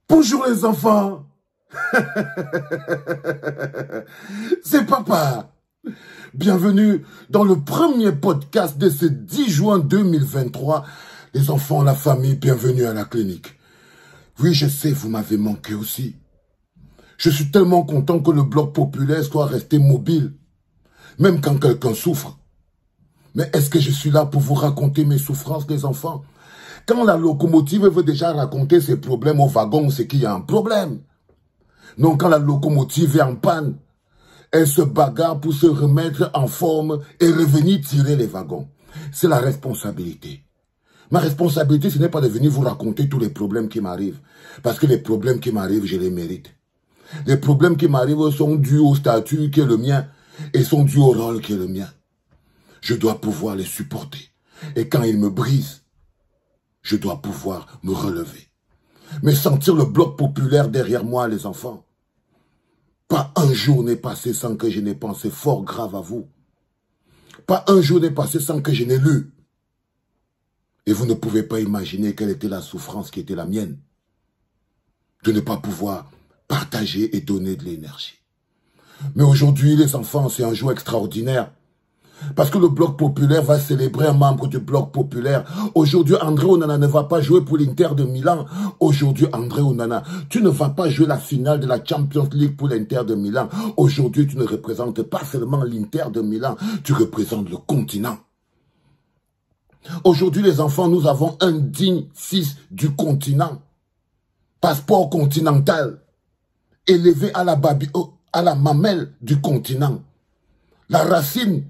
Bonjour les enfants. C'est papa. Bienvenue dans le premier podcast de ce 10 juin 2023. Les enfants, la famille, bienvenue à la clinique. Oui, je sais, vous m'avez manqué aussi. Je suis tellement content que le bloc populaire soit resté mobile, même quand quelqu'un souffre. Mais est-ce que je suis là pour vous raconter mes souffrances, les enfants? Quand la locomotive veut déjà raconter ses problèmes au wagon, c'est qu'il y a un problème. Non, quand la locomotive est en panne, elle se bagarre pour se remettre en forme et revenir tirer les wagons. C'est la responsabilité. Ma responsabilité, ce n'est pas de venir vous raconter tous les problèmes qui m'arrivent. Parce que les problèmes qui m'arrivent, je les mérite. Les problèmes qui m'arrivent sont dus au statut qui est le mien et sont dus au rôle qui est le mien. Je dois pouvoir les supporter. Et quand ils me brisent, je dois pouvoir me relever. Mais sentir le bloc populaire derrière moi, les enfants. Pas un jour n'est passé sans que je n'ai pensé fort grave à vous. Pas un jour n'est passé sans que je n'ai lu. Et vous ne pouvez pas imaginer quelle était la souffrance qui était la mienne. De ne pas pouvoir partager et donner de l'énergie. Mais aujourd'hui, les enfants, c'est un jour extraordinaire. Parce que le bloc populaire va célébrer un membre du bloc populaire. Aujourd'hui, André Onana ne va pas jouer pour l'Inter de Milan. Aujourd'hui, André Onana, tu ne vas pas jouer la finale de la Champions League pour l'Inter de Milan. Aujourd'hui, tu ne représentes pas seulement l'Inter de Milan, tu représentes le continent. Aujourd'hui, les enfants, nous avons un digne fils du continent. Passeport continental. Élevé à la mamelle du continent. La racine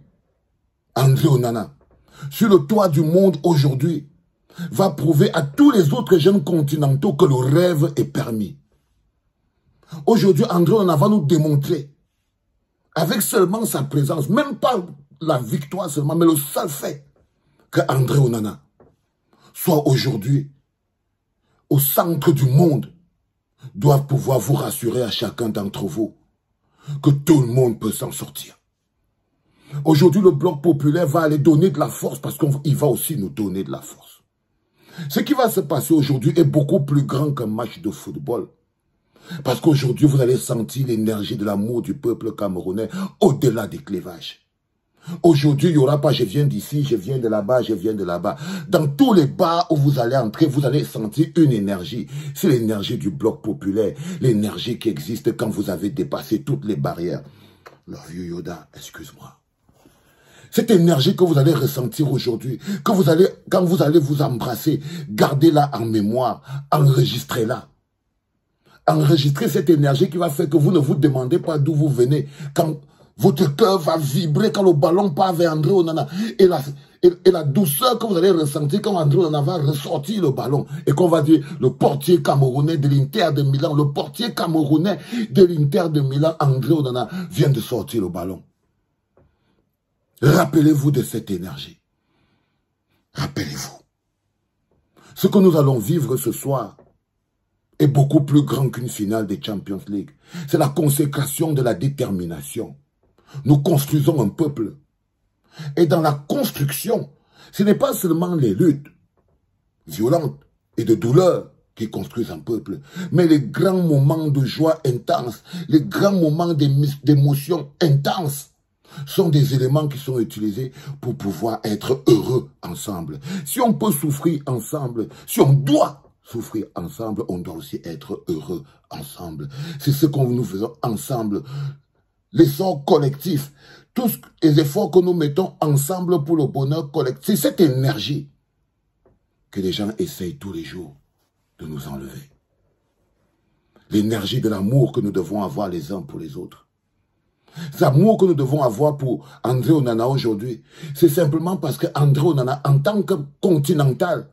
André Onana, sur le toit du monde aujourd'hui, va prouver à tous les autres jeunes continentaux que le rêve est permis. Aujourd'hui, André Onana va nous démontrer, avec seulement sa présence, même pas la victoire seulement, mais le seul fait que André Onana soit aujourd'hui au centre du monde, doit pouvoir vous rassurer à chacun d'entre vous que tout le monde peut s'en sortir. Aujourd'hui, le bloc populaire va aller donner de la force parce qu'il va aussi nous donner de la force. Ce qui va se passer aujourd'hui est beaucoup plus grand qu'un match de football. Parce qu'aujourd'hui, vous allez sentir l'énergie de l'amour du peuple camerounais au-delà des clivages. Aujourd'hui, il n'y aura pas « je viens d'ici, je viens de là-bas, je viens de là-bas ». Dans tous les bars où vous allez entrer, vous allez sentir une énergie. C'est l'énergie du bloc populaire, l'énergie qui existe quand vous avez dépassé toutes les barrières. Le vieux Yoda, excuse-moi. Cette énergie que vous allez ressentir aujourd'hui, quand vous allez vous embrasser, gardez-la en mémoire, enregistrez-la. Enregistrez cette énergie qui va faire que vous ne vous demandez pas d'où vous venez. Quand votre cœur va vibrer, quand le ballon part vers André Onana, et la douceur que vous allez ressentir quand André Onana va ressortir le ballon, et qu'on va dire le portier camerounais de l'Inter de Milan, le portier camerounais de l'Inter de Milan, André Onana, vient de sortir le ballon. Rappelez-vous de cette énergie. Rappelez-vous. Ce que nous allons vivre ce soir est beaucoup plus grand qu'une finale des Champions League. C'est la consécration de la détermination. Nous construisons un peuple. Et dans la construction, ce n'est pas seulement les luttes violentes et de douleur qui construisent un peuple, mais les grands moments de joie intense, les grands moments d'émotion intense, sont des éléments qui sont utilisés pour pouvoir être heureux ensemble. Si on peut souffrir ensemble, si on doit souffrir ensemble, on doit aussi être heureux ensemble. C'est ce que nous faisons ensemble. L'effort collectif, tous les efforts que nous mettons ensemble pour le bonheur collectif, c'est cette énergie que les gens essayent tous les jours de nous enlever. L'énergie de l'amour que nous devons avoir les uns pour les autres. L'amour que nous devons avoir pour André Onana aujourd'hui, c'est simplement parce que André Onana, en tant que continental,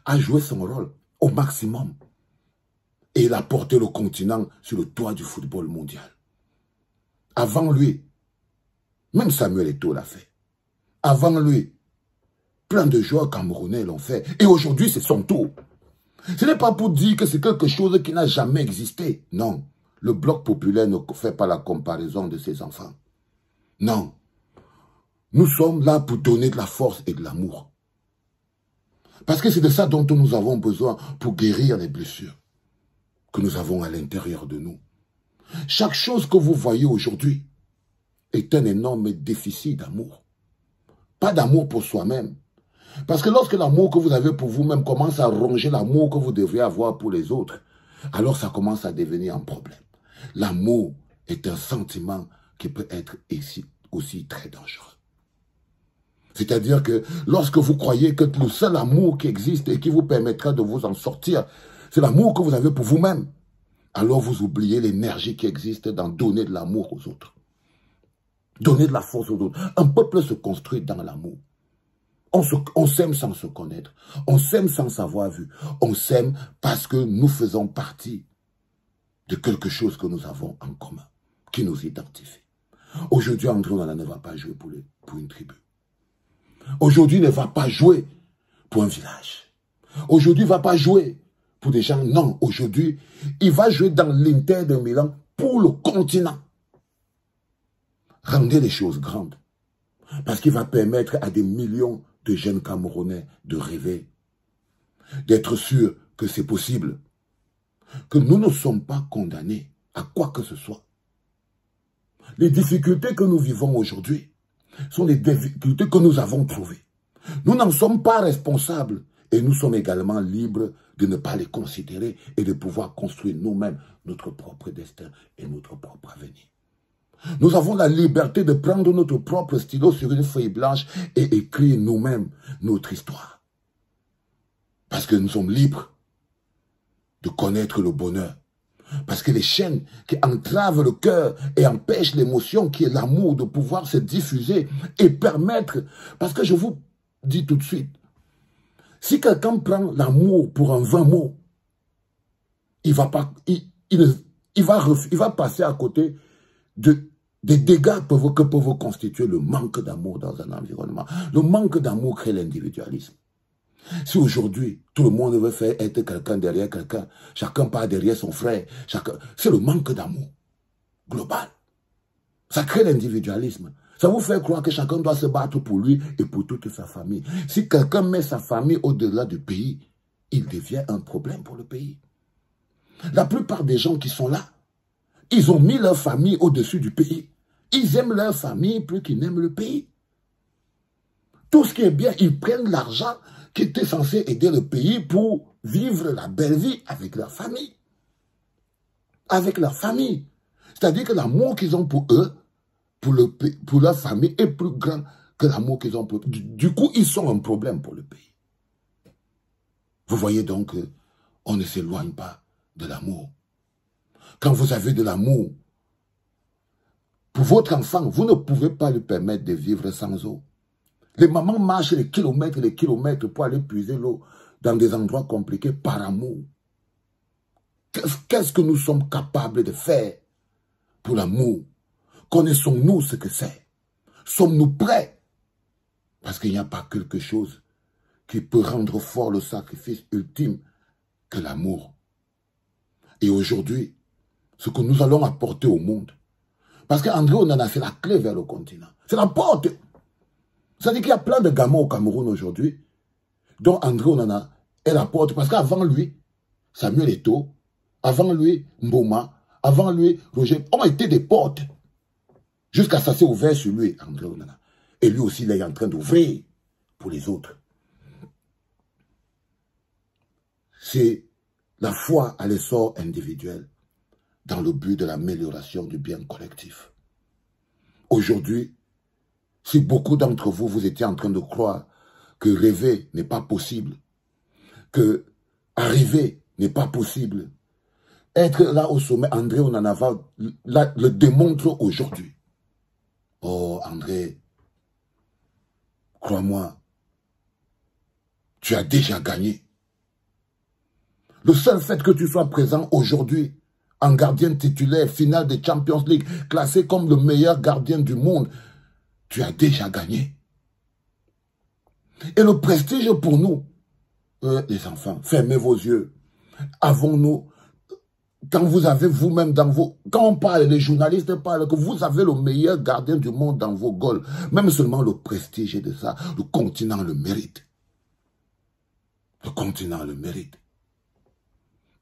a joué son rôle au maximum. Et il a porté le continent sur le toit du football mondial. Avant lui, même Samuel Eto'o l'a fait. Avant lui, plein de joueurs camerounais l'ont fait. Et aujourd'hui, c'est son tour. Ce n'est pas pour dire que c'est quelque chose qui n'a jamais existé. Non. Le bloc populaire ne fait pas la comparaison de ses enfants. Non. Nous sommes là pour donner de la force et de l'amour. Parce que c'est de ça dont nous avons besoin pour guérir les blessures que nous avons à l'intérieur de nous. Chaque chose que vous voyez aujourd'hui est un énorme déficit d'amour. Pas d'amour pour soi-même. Parce que lorsque l'amour que vous avez pour vous-même commence à ronger l'amour que vous devriez avoir pour les autres, alors ça commence à devenir un problème. L'amour est un sentiment qui peut être aussi très dangereux. C'est-à-dire que lorsque vous croyez que le seul amour qui existe et qui vous permettra de vous en sortir, c'est l'amour que vous avez pour vous-même, alors vous oubliez l'énergie qui existe dans donner de l'amour aux autres. Donner de la force aux autres. Un peuple se construit dans l'amour. On s'aime sans se connaître. On s'aime sans savoir vu. On s'aime parce que nous faisons partie de quelque chose que nous avons en commun, qui nous identifie. Aujourd'hui, André Onana ne va pas jouer pour une tribu. Aujourd'hui, ne va pas jouer pour un village. Aujourd'hui, il ne va pas jouer pour des gens. Non, aujourd'hui, il va jouer dans l'Inter de Milan pour le continent. Rendez les choses grandes. Parce qu'il va permettre à des millions de jeunes Camerounais de rêver. D'être sûrs que c'est possible. Que nous ne sommes pas condamnés à quoi que ce soit. Les difficultés que nous vivons aujourd'hui sont des difficultés que nous avons trouvées. Nous n'en sommes pas responsables et nous sommes également libres de ne pas les considérer et de pouvoir construire nous-mêmes notre propre destin et notre propre avenir. Nous avons la liberté de prendre notre propre stylo sur une feuille blanche et écrire nous-mêmes notre histoire. Parce que nous sommes libres de connaître le bonheur. Parce que les chaînes qui entravent le cœur et empêchent l'émotion qui est l'amour de pouvoir se diffuser et permettre... Parce que je vous dis tout de suite, si quelqu'un prend l'amour pour un vain mot, il va passer à côté des dégâts que peuvent constituer le manque d'amour dans un environnement. Le manque d'amour crée l'individualisme. Si aujourd'hui, tout le monde veut faire être quelqu'un derrière quelqu'un, chacun part derrière son frère, c'est le manque d'amour global. Ça crée l'individualisme. Ça vous fait croire que chacun doit se battre pour lui et pour toute sa famille. Si quelqu'un met sa famille au-delà du pays, il devient un problème pour le pays. La plupart des gens qui sont là, ils ont mis leur famille au-dessus du pays. Ils aiment leur famille plus qu'ils n'aiment le pays. Tout ce qui est bien, ils prennent l'argent qui était censé aider le pays pour vivre la belle vie avec leur famille. Avec leur famille. C'est-à-dire que l'amour qu'ils ont pour eux, pour leur famille, est plus grand que l'amour qu'ils ont pour eux. Du coup, ils sont un problème pour le pays. Vous voyez donc qu'on ne s'éloigne pas de l'amour. Quand vous avez de l'amour pour votre enfant, vous ne pouvez pas lui permettre de vivre sans eau. Les mamans marchent les kilomètres pour aller puiser l'eau dans des endroits compliqués par amour. Qu'est-ce que nous sommes capables de faire pour l'amour? Connaissons-nous ce que c'est? Sommes-nous prêts? Parce qu'il n'y a pas quelque chose qui peut rendre fort le sacrifice ultime que l'amour. Et aujourd'hui, ce que nous allons apporter au monde, parce qu'André Onana, c'est la clé vers le continent. C'est la porte. C'est-à-dire qu'il y a plein de gamins au Cameroun aujourd'hui, dont André Onana est la porte. Parce qu'avant lui, Samuel Eto'o, avant lui, Mboma, avant lui, Roger, ont été des portes. Jusqu'à ça s'est ouvert sur lui, André Onana. Et lui aussi, il est en train d'ouvrir pour les autres. C'est la foi à l'essor individuel dans le but de l'amélioration du bien collectif. Aujourd'hui, si beaucoup d'entre vous, vous étiez en train de croire que rêver n'est pas possible, que arriver n'est pas possible, être là au sommet, André Onana le démontre aujourd'hui. Oh André, crois-moi, tu as déjà gagné. Le seul fait que tu sois présent aujourd'hui en gardien titulaire, finale de Champions League, classé comme le meilleur gardien du monde, tu as déjà gagné. Et le prestige pour nous, les enfants, fermez vos yeux. Avons-nous, quand vous avez vous-même dans vos... Quand on parle, les journalistes parlent que vous avez le meilleur gardien du monde dans vos goals. Même seulement le prestige de ça, le continent le mérite. Le continent le mérite.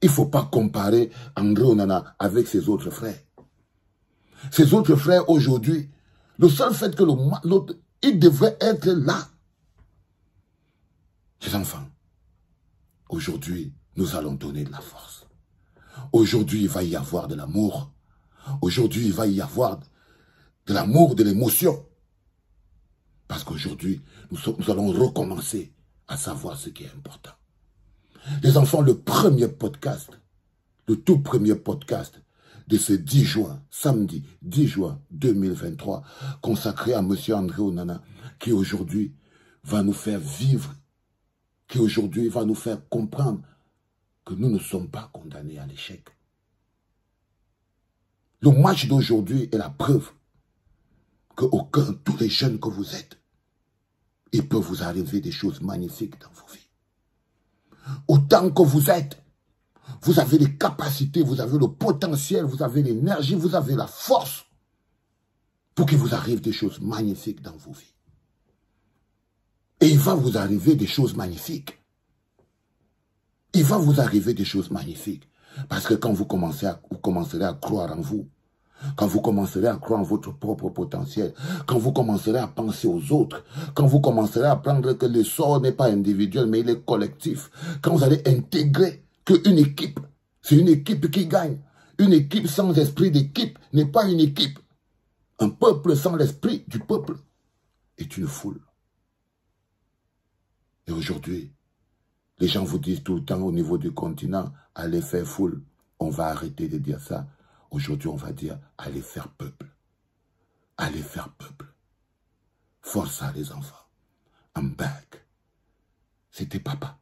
Il ne faut pas comparer André Onana avec ses autres frères. Ses autres frères aujourd'hui, le seul fait que l'autre, il devrait être là. Les enfants, aujourd'hui, nous allons donner de la force. Aujourd'hui, il va y avoir de l'amour. Aujourd'hui, il va y avoir de l'amour, de l'émotion. Parce qu'aujourd'hui, nous allons recommencer à savoir ce qui est important. Les enfants, le premier podcast, le tout premier podcast de ce 10 juin, samedi 10 juin 2023, consacré à M. André Onana, qui aujourd'hui va nous faire vivre, qui aujourd'hui va nous faire comprendre que nous ne sommes pas condamnés à l'échec. Le match d'aujourd'hui est la preuve qu'aucun, tous les jeunes que vous êtes, il peut vous arriver des choses magnifiques dans vos vies. Autant que vous êtes, vous avez les capacités, vous avez le potentiel, vous avez l'énergie, vous avez la force pour qu'il vous arrive des choses magnifiques dans vos vies. Et il va vous arriver des choses magnifiques. Il va vous arriver des choses magnifiques. Parce que quand vous commencerez à croire en vous, quand vous commencerez à croire en votre propre potentiel, quand vous commencerez à penser aux autres, quand vous commencerez à apprendre que le sort n'est pas individuel, mais il est collectif, quand vous allez intégrer qu'une équipe, c'est une équipe qui gagne. Une équipe sans esprit d'équipe n'est pas une équipe. Un peuple sans l'esprit du peuple est une foule. Et aujourd'hui, les gens vous disent tout le temps au niveau du continent, allez faire foule. On va arrêter de dire ça. Aujourd'hui, on va dire, allez faire peuple. Allez faire peuple. Force à les enfants. I'm back. C'était papa.